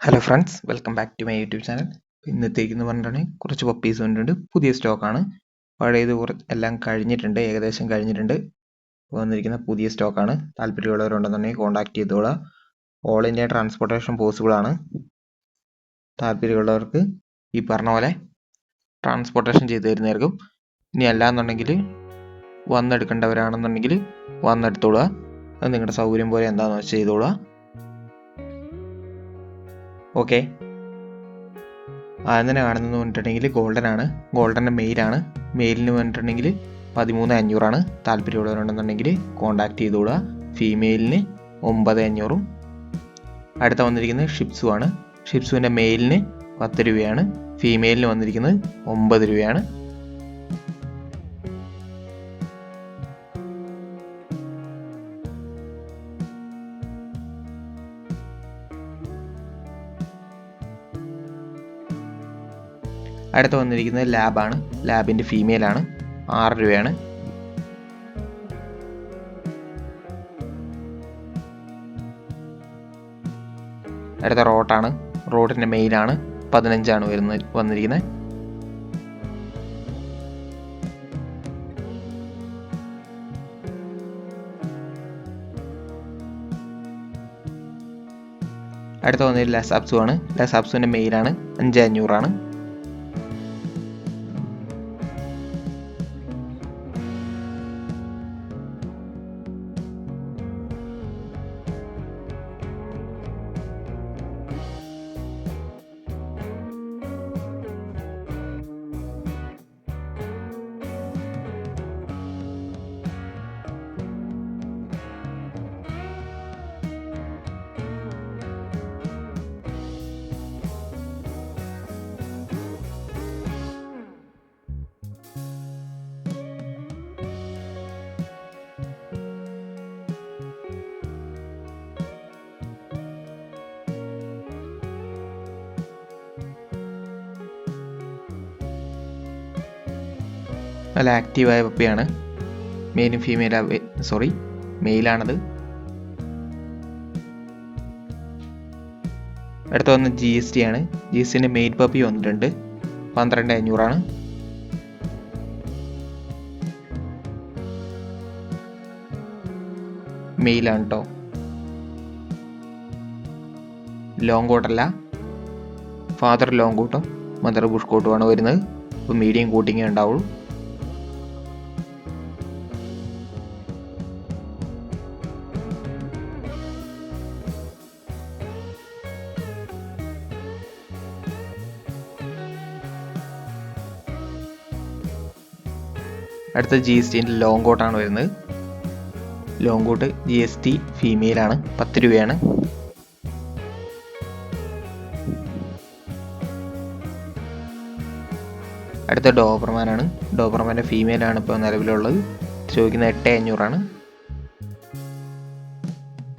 Hello friends, welcome back to my YouTube channel. ഇന്നത്തേക്കെന്ന് പറഞ്ഞിട്ടുണ്ടെങ്കിൽ കുറച്ച് പപ്പീസ് വന്നിട്ടുണ്ട്. പുതിയ സ്റ്റോക്കാണ്. പഴയത് എല്ലാം കഴിഞ്ഞിട്ടുണ്ട്, ഏകദേശം കഴിഞ്ഞിട്ടുണ്ട്. വന്നിരിക്കുന്ന പുതിയ സ്റ്റോക്കാണ്. താല്പര്യമുള്ളവരുണ്ടെന്നുണ്ടെങ്കിൽ കോൺടാക്ട് ചെയ്തോളാം. ഓൾ ഇന്ത്യ ട്രാൻസ്പോർട്ടേഷൻ പോസിബിൾ ആണ്. താല്പര്യമുള്ളവർക്ക് ഈ പറഞ്ഞ പോലെ ട്രാൻസ്പോർട്ടേഷൻ ചെയ്തു തരുന്നതായിരിക്കും. ഇനി അല്ലാന്നുണ്ടെങ്കിൽ വന്നെടുക്കേണ്ടവരാണെന്നുണ്ടെങ്കിൽ വന്നെടുത്തോളുക. അത് നിങ്ങളുടെ സൗകര്യം പോലെ എന്താണെന്ന് വെച്ച് ചെയ്തോളുക. ഓക്കെ, ആദ്യം തന്നെ കാണുന്നത് പറഞ്ഞിട്ടുണ്ടെങ്കിൽ ഗോൾഡൻ ആണ്. ഗോൾഡൻ്റെ മെയിലാണ്. മെയിലിന് പറഞ്ഞിട്ടുണ്ടെങ്കിൽ 13,500 താല്പര്യമുള്ളവരുണ്ടെന്നുണ്ടെങ്കിൽ കോൺടാക്ട് ചെയ്തോളുക. ഫീമെയിലിന് 9,500. അടുത്ത വന്നിരിക്കുന്നത് ഷിപ്സു ആണ്. ഷിപ്സുവിൻ്റെ മെയിലിന് 10 രൂപയാണ്. ഫീമെയിലിന് വന്നിരിക്കുന്നത് 9 രൂപയാണ്. അടുത്ത് വന്നിരിക്കുന്നത് ലാബാണ്. ലാബിൻ്റെ ഫീമെയിലാണ്. 6 രൂപയാണ്. അടുത്ത റോട്ടാണ്. റോട്ടിൻ്റെ മെയിലാണ്. 15 വന്നിരിക്കുന്നത്. അടുത്ത വന്നിട്ട് ലസാപ്സു ആണ്. ലസാപ്സുവിൻ്റെ മെയിലാണ്. 5,500. നല്ല ആക്റ്റീവായ പപ്പിയാണ്. മെയിലും മെയിലാണത്. അടുത്ത വന്ന് GST ആണ്. GSTൻ്റെ മെയിൽ പപ്പി വന്നിട്ടുണ്ട്. 12,500. മെയിലാണ് കേട്ടോ. ലോങ് കോട്ടല്ല, ഫാദർ ലോങ് കോട്ടും മദർ ബുഷ് കോട്ടുമാണ് വരുന്നത്. അപ്പോൾ മീഡിയം കോട്ടിങ്ങേ ഉണ്ടാവുള്ളൂ. അടുത്ത GSTൻ്റെ ലോങ് കോട്ടാണ് വരുന്നത്. Long coat GST ഫീമെയിലാണ്. 10 രൂപയാണ്. അടുത്ത ഡോബർമാനാണ്. ഡോബർമാൻ്റെ ഫീമെയിലാണ് ഇപ്പോൾ നിലവിലുള്ളത്. ചോദിക്കുന്നത് 8,500.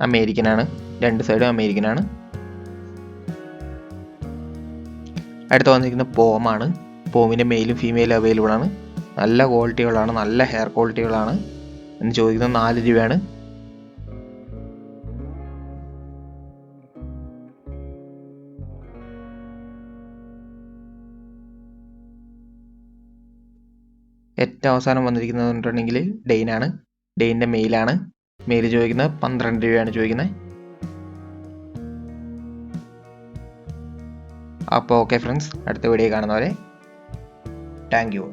അമേരിക്കനാണ്. 2 സൈഡും അമേരിക്കനാണ്. അടുത്ത വന്നിരിക്കുന്നത് പോമാണ്. പോമിൻ്റെ മെയിലും ഫീമെയിലും അവൈലബിൾ ആണ്. നല്ല ക്വാളിറ്റികളാണ്, നല്ല ഹെയർ ക്വാളിറ്റികളാണ്. എന്ന് ചോദിക്കുന്നത് 4 രൂപയാണ്. ഏറ്റവും അവസാനം വന്നിരിക്കുന്നത് പറഞ്ഞിട്ടുണ്ടെങ്കിൽ ഡെയിനാണ്. ഡെയിൻ്റെ മെയിലാണ്. മെയിൽ ചോദിക്കുന്നത് 12 രൂപയാണ് ചോദിക്കുന്നത്. അപ്പോൾ ഓക്കെ ഫ്രണ്ട്സ്, അടുത്ത വീഡിയോ കാണുന്നവരെ താങ്ക് യു.